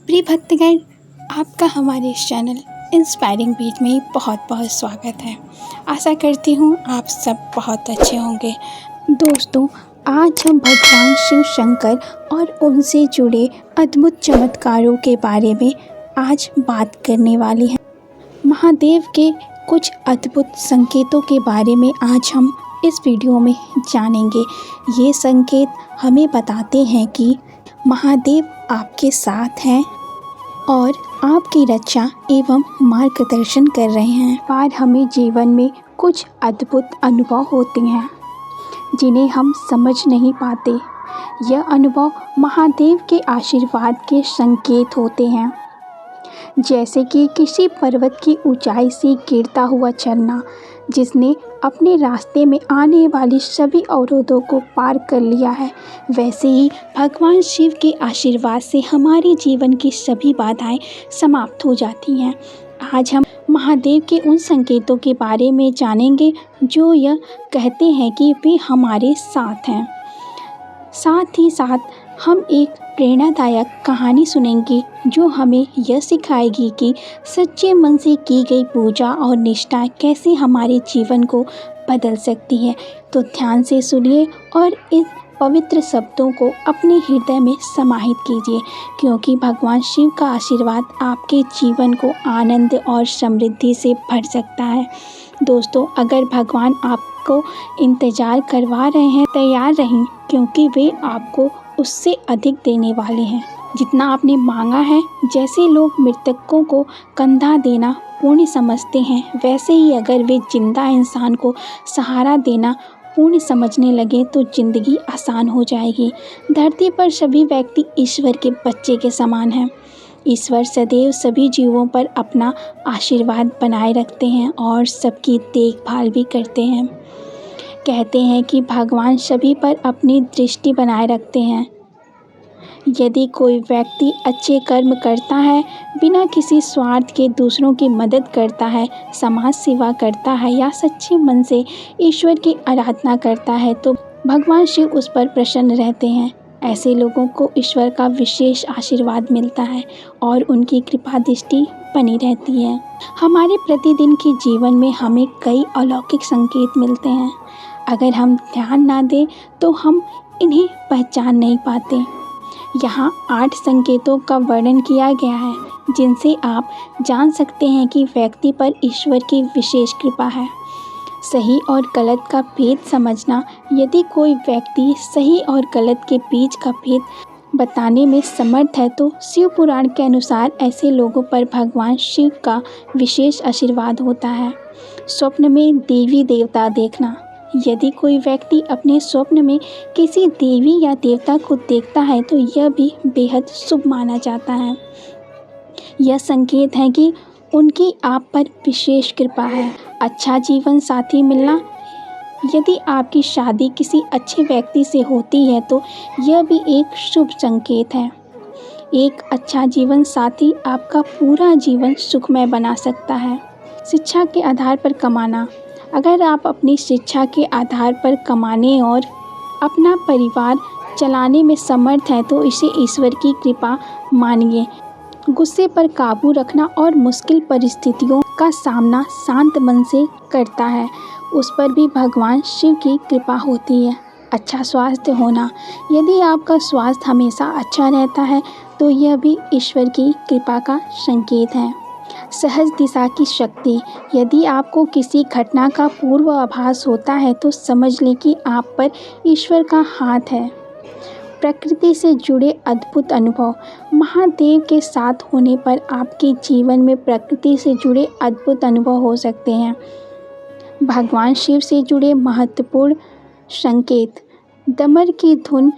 प्रिय भक्तगण, आपका हमारे इस चैनल इंस्पायरिंग बीट में बहुत बहुत स्वागत है। आशा करती हूँ आप सब बहुत अच्छे होंगे। दोस्तों, आज हम भगवान शिव शंकर और उनसे जुड़े अद्भुत चमत्कारों के बारे में आज बात करने वाली हैं। महादेव के कुछ अद्भुत संकेतों के बारे में आज हम इस वीडियो में जानेंगे। ये संकेत हमें बताते हैं कि महादेव आपके साथ हैं और आपकी रक्षा एवं मार्गदर्शन कर रहे हैं। पर हमें जीवन में कुछ अद्भुत अनुभव होते हैं जिन्हें हम समझ नहीं पाते। यह अनुभव महादेव के आशीर्वाद के संकेत होते हैं, जैसे कि किसी पर्वत की ऊंचाई से गिरता हुआ झरना जिसने अपने रास्ते में आने वाली सभी अवरोधों को पार कर लिया है। वैसे ही भगवान शिव के आशीर्वाद से हमारे जीवन की सभी बाधाएं समाप्त हो जाती हैं। आज हम महादेव के उन संकेतों के बारे में जानेंगे जो यह कहते हैं कि वे हमारे साथ हैं। साथ ही साथ हम एक प्रेरणादायक कहानी सुनेंगे जो हमें यह सिखाएगी कि सच्चे मन से की गई पूजा और निष्ठा कैसे हमारे जीवन को बदल सकती है। तो ध्यान से सुनिए और इन पवित्र शब्दों को अपने हृदय में समाहित कीजिए, क्योंकि भगवान शिव का आशीर्वाद आपके जीवन को आनंद और समृद्धि से भर सकता है। दोस्तों, अगर भगवान आपको इंतज़ार करवा रहे हैं, तैयार रहें, क्योंकि वे आपको उससे अधिक देने वाले हैं जितना आपने मांगा है। जैसे लोग मृतकों को कंधा देना पुण्य समझते हैं, वैसे ही अगर वे जिंदा इंसान को सहारा देना पुण्य समझने लगे तो ज़िंदगी आसान हो जाएगी। धरती पर सभी व्यक्ति ईश्वर के बच्चे के समान हैं। ईश्वर सदैव सभी जीवों पर अपना आशीर्वाद बनाए रखते हैं और सबकी देखभाल भी करते हैं। कहते हैं कि भगवान सभी पर अपनी दृष्टि बनाए रखते हैं। यदि कोई व्यक्ति अच्छे कर्म करता है, बिना किसी स्वार्थ के दूसरों की मदद करता है, समाज सेवा करता है या सच्चे मन से ईश्वर की आराधना करता है, तो भगवान शिव उस पर प्रसन्न रहते हैं। ऐसे लोगों को ईश्वर का विशेष आशीर्वाद मिलता है और उनकी कृपा दृष्टि बनी रहती है। हमारे प्रतिदिन के जीवन में हमें कई अलौकिक संकेत मिलते हैं। अगर हम ध्यान ना दें तो हम इन्हें पहचान नहीं पाते। यहाँ 8 संकेतों का वर्णन किया गया है जिनसे आप जान सकते हैं कि व्यक्ति पर ईश्वर की विशेष कृपा है। सही और गलत का भेद समझना। यदि कोई व्यक्ति सही और गलत के बीच का भेद बताने में समर्थ है तो शिव पुराण के अनुसार ऐसे लोगों पर भगवान शिव का विशेष आशीर्वाद होता है। स्वप्न में देवी देवता देखना। यदि कोई व्यक्ति अपने स्वप्न में किसी देवी या देवता को देखता है तो यह भी बेहद शुभ माना जाता है। यह संकेत है कि उनकी आप पर विशेष कृपा है। अच्छा जीवन साथी मिलना। यदि आपकी शादी किसी अच्छे व्यक्ति से होती है तो यह भी एक शुभ संकेत है। एक अच्छा जीवन साथी आपका पूरा जीवन सुखमय बना सकता है। शिक्षा के आधार पर कमाना। अगर आप अपनी शिक्षा के आधार पर कमाने और अपना परिवार चलाने में समर्थ हैं तो इसे ईश्वर की कृपा मानिए। गुस्से पर काबू रखना और मुश्किल परिस्थितियों का सामना शांत मन से करता है, उस पर भी भगवान शिव की कृपा होती है। अच्छा स्वास्थ्य होना। यदि आपका स्वास्थ्य हमेशा अच्छा रहता है तो यह भी ईश्वर की कृपा का संकेत है। सहज दिशा की शक्ति। यदि आपको किसी घटना का पूर्व आभास होता है तो समझ लें कि आप पर ईश्वर का हाथ है। प्रकृति से जुड़े अद्भुत अनुभव। महादेव के साथ होने पर आपके जीवन में प्रकृति से जुड़े अद्भुत अनुभव हो सकते हैं। भगवान शिव से जुड़े महत्वपूर्ण संकेत। डमर की धुन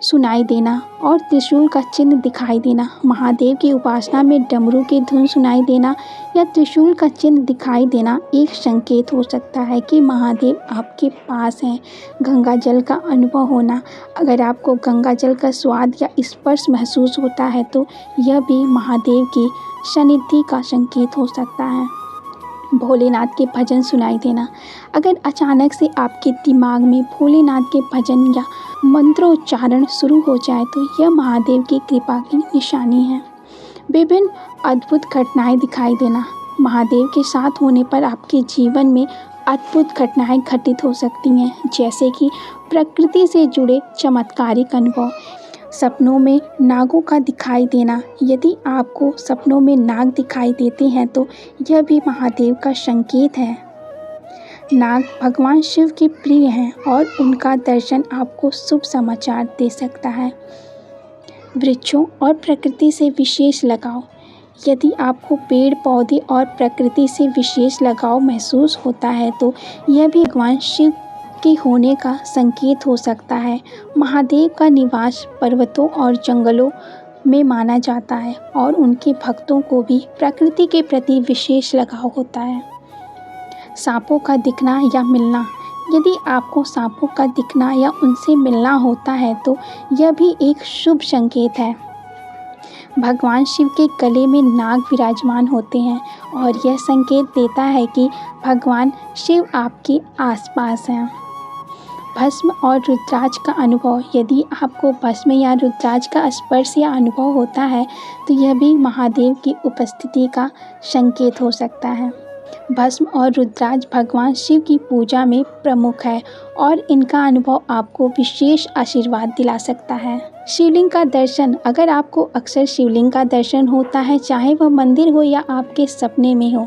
सुनाई देना और त्रिशूल का चिन्ह दिखाई देना। महादेव की उपासना में डमरू की धुन सुनाई देना या त्रिशूल का चिन्ह दिखाई देना एक संकेत हो सकता है कि महादेव आपके पास हैं। गंगा जल का अनुभव होना। अगर आपको गंगा जल का स्वाद या स्पर्श महसूस होता है तो यह भी महादेव की सानिध्य का संकेत हो सकता है। भोलेनाथ के भजन सुनाई देना। अगर अचानक से आपके दिमाग में भोलेनाथ के भजन या मंत्रोच्चारण शुरू हो जाए तो यह महादेव की कृपा की निशानी है। विभिन्न अद्भुत घटनाएं दिखाई देना। महादेव के साथ होने पर आपके जीवन में अद्भुत घटनाएं घटित हो सकती हैं, जैसे कि प्रकृति से जुड़े चमत्कारिक अनुभव। सपनों में नागों का दिखाई देना। यदि आपको सपनों में नाग दिखाई देते हैं तो यह भी महादेव का संकेत है। नाग भगवान शिव के प्रिय हैं और उनका दर्शन आपको शुभ समाचार दे सकता है। वृक्षों और प्रकृति से विशेष लगाव। यदि आपको पेड़ पौधे और प्रकृति से विशेष लगाव महसूस होता है तो यह भी भगवान शिव के होने का संकेत हो सकता है। महादेव का निवास पर्वतों और जंगलों में माना जाता है और उनके भक्तों को भी प्रकृति के प्रति विशेष लगाव होता है। सांपों का दिखना या मिलना। यदि आपको सांपों का दिखना या उनसे मिलना होता है तो यह भी एक शुभ संकेत है। भगवान शिव के गले में नाग विराजमान होते हैं और यह संकेत देता है कि भगवान शिव आपके आसपास हैं। भस्म और रुद्राक्ष का अनुभव। यदि आपको भस्म या रुद्राक्ष का स्पर्श या अनुभव होता है तो यह भी महादेव की उपस्थिति का संकेत हो सकता है। भस्म और रुद्राक्ष भगवान शिव की पूजा में प्रमुख है और इनका अनुभव आपको विशेष आशीर्वाद दिला सकता है। शिवलिंग का दर्शन। अगर आपको अक्सर शिवलिंग का दर्शन होता है, चाहे वह मंदिर हो या आपके सपने में हो,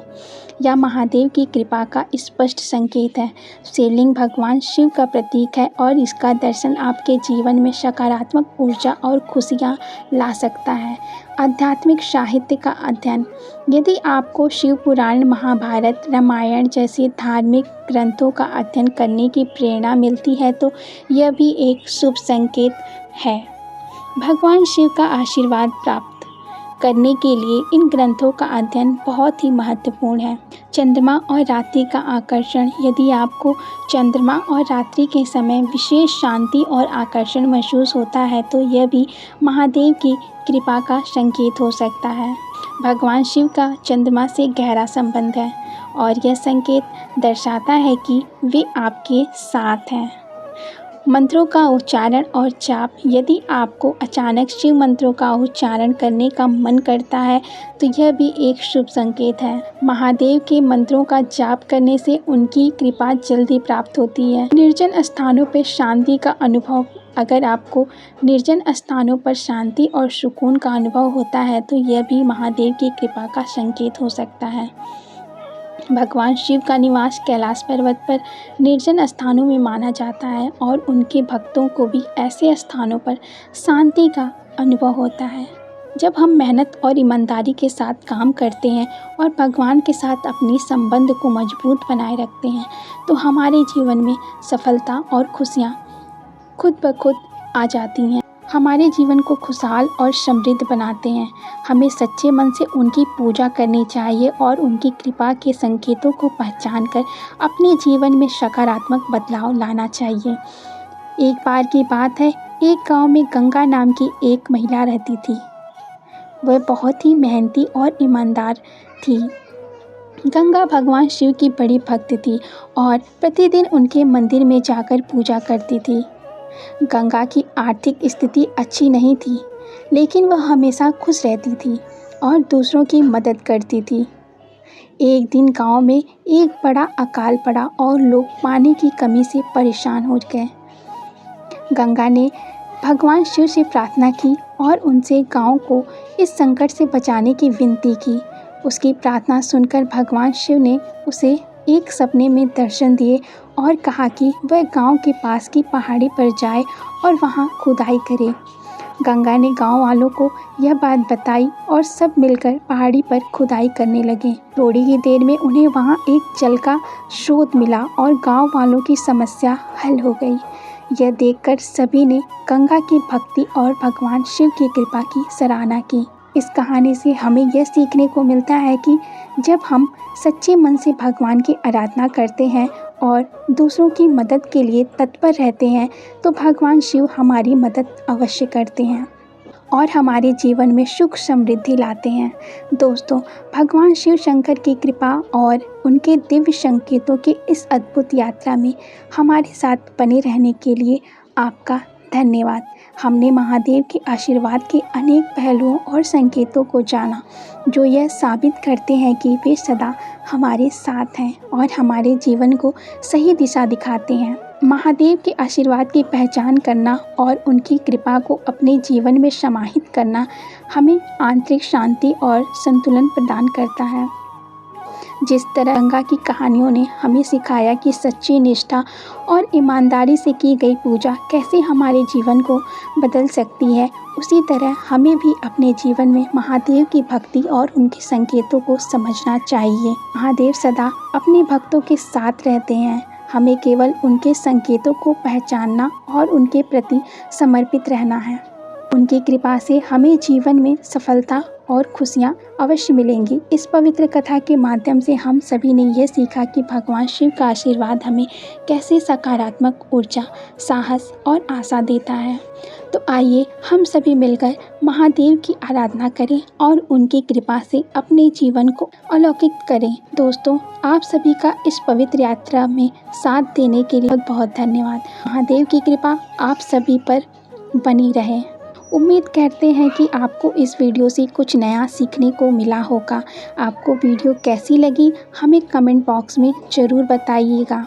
यह महादेव की कृपा का स्पष्ट संकेत है। शिवलिंग भगवान शिव का प्रतीक है और इसका दर्शन आपके जीवन में सकारात्मक ऊर्जा और खुशियाँ ला सकता है। आध्यात्मिक साहित्य का अध्ययन। यदि आपको शिव पुराण, महाभारत, रामायण जैसे धार्मिक ग्रंथों का अध्ययन करने की प्रेरणा मिलती है तो यह भी एक शुभ संकेत है। भगवान शिव का आशीर्वाद प्राप्त करने के लिए इन ग्रंथों का अध्ययन बहुत ही महत्वपूर्ण है। चंद्रमा और रात्रि का आकर्षण। यदि आपको चंद्रमा और रात्रि के समय विशेष शांति और आकर्षण महसूस होता है तो यह भी महादेव की कृपा का संकेत हो सकता है। भगवान शिव का चंद्रमा से गहरा संबंध है और यह संकेत दर्शाता है कि वे आपके साथ हैं। मंत्रों का उच्चारण और जाप। यदि आपको अचानक शिव मंत्रों का उच्चारण करने का मन करता है तो यह भी एक शुभ संकेत है। महादेव के मंत्रों का जाप करने से उनकी कृपा जल्दी प्राप्त होती है। निर्जन स्थानों पर शांति का अनुभव। अगर आपको निर्जन स्थानों पर शांति और सुकून का अनुभव होता है तो यह भी महादेव की कृपा का संकेत हो सकता है। भगवान शिव का निवास कैलाश पर्वत पर निर्जन स्थानों में माना जाता है और उनके भक्तों को भी ऐसे स्थानों पर शांति का अनुभव होता है। जब हम मेहनत और ईमानदारी के साथ काम करते हैं और भगवान के साथ अपनी संबंध को मजबूत बनाए रखते हैं तो हमारे जीवन में सफलता और खुशियाँ खुद ब खुद आ जाती हैं। हमारे जीवन को खुशहाल और समृद्ध बनाते हैं। हमें सच्चे मन से उनकी पूजा करनी चाहिए और उनकी कृपा के संकेतों को पहचान कर अपने जीवन में सकारात्मक बदलाव लाना चाहिए। एक बार की बात है, एक गांव में गंगा नाम की एक महिला रहती थी। वह बहुत ही मेहनती और ईमानदार थी। गंगा भगवान शिव की बड़ी भक्त थी और प्रतिदिन उनके मंदिर में जाकर पूजा करती थी। गंगा की आर्थिक स्थिति अच्छी नहीं थी, लेकिन वह हमेशा खुश रहती थी और दूसरों की मदद करती थी। एक दिन गांव में एक बड़ा अकाल पड़ा और लोग पानी की कमी से परेशान हो गए। गंगा ने भगवान शिव से प्रार्थना की और उनसे गांव को इस संकट से बचाने की विनती की। उसकी प्रार्थना सुनकर भगवान शिव ने उसे एक सपने में दर्शन दिए और कहा कि वह गांव के पास की पहाड़ी पर जाए और वहां खुदाई करे। गंगा ने गांव वालों को यह बात बताई और सब मिलकर पहाड़ी पर खुदाई करने लगे। थोड़ी ही देर में उन्हें वहां एक जल का स्रोत मिला और गांव वालों की समस्या हल हो गई। यह देखकर सभी ने गंगा की भक्ति और भगवान शिव की कृपा की सराहना की। इस कहानी से हमें यह सीखने को मिलता है कि जब हम सच्चे मन से भगवान की आराधना करते हैं और दूसरों की मदद के लिए तत्पर रहते हैं तो भगवान शिव हमारी मदद अवश्य करते हैं। और हमारे जीवन में सुख समृद्धि लाते हैं। दोस्तों, भगवान शिव शंकर की कृपा और उनके दिव्य संकेतों की इस अद्भुत यात्रा में हमारे साथ बने रहने के लिए आपका धन्यवाद। हमने महादेव के आशीर्वाद के अनेक पहलुओं और संकेतों को जाना, जो यह साबित करते हैं कि वे सदा हमारे साथ हैं और हमारे जीवन को सही दिशा दिखाते हैं। महादेव के आशीर्वाद की पहचान करना और उनकी कृपा को अपने जीवन में समाहित करना हमें आंतरिक शांति और संतुलन प्रदान करता है। जिस तरह गंगा की कहानियों ने हमें सिखाया कि सच्ची निष्ठा और ईमानदारी से की गई पूजा कैसे हमारे जीवन को बदल सकती है, उसी तरह हमें भी अपने जीवन में महादेव की भक्ति और उनके संकेतों को समझना चाहिए। महादेव सदा अपने भक्तों के साथ रहते हैं। हमें केवल उनके संकेतों को पहचानना और उनके प्रति समर्पित रहना है। उनकी कृपा से हमें जीवन में सफलता और खुशियाँ अवश्य मिलेंगी। इस पवित्र कथा के माध्यम से हम सभी ने यह सीखा कि भगवान शिव का आशीर्वाद हमें कैसे सकारात्मक ऊर्जा, साहस और आशा देता है। तो आइए हम सभी मिलकर महादेव की आराधना करें और उनकी कृपा से अपने जीवन को अलौकिक करें। दोस्तों, आप सभी का इस पवित्र यात्रा में साथ देने के लिए बहुत बहुत धन्यवाद। महादेव की कृपा आप सभी पर बनी रहे। उम्मीद करते हैं कि आपको इस वीडियो से कुछ नया सीखने को मिला होगा। आपको वीडियो कैसी लगी हमें कमेंट बॉक्स में ज़रूर बताइएगा।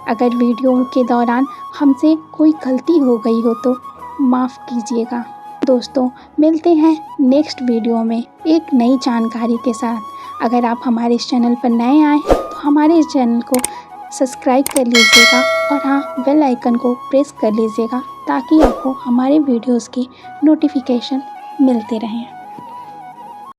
अगर वीडियो के दौरान हमसे कोई गलती हो गई हो तो माफ़ कीजिएगा। दोस्तों, मिलते हैं नेक्स्ट वीडियो में एक नई जानकारी के साथ। अगर आप हमारे इस चैनल पर नए आए हैं तो हमारे इस चैनल को सब्सक्राइब कर लीजिएगा और हाँ, बेल आइकन को प्रेस कर लीजिएगा ताकि आपको हमारे वीडियोस की नोटिफिकेशन मिलते रहें।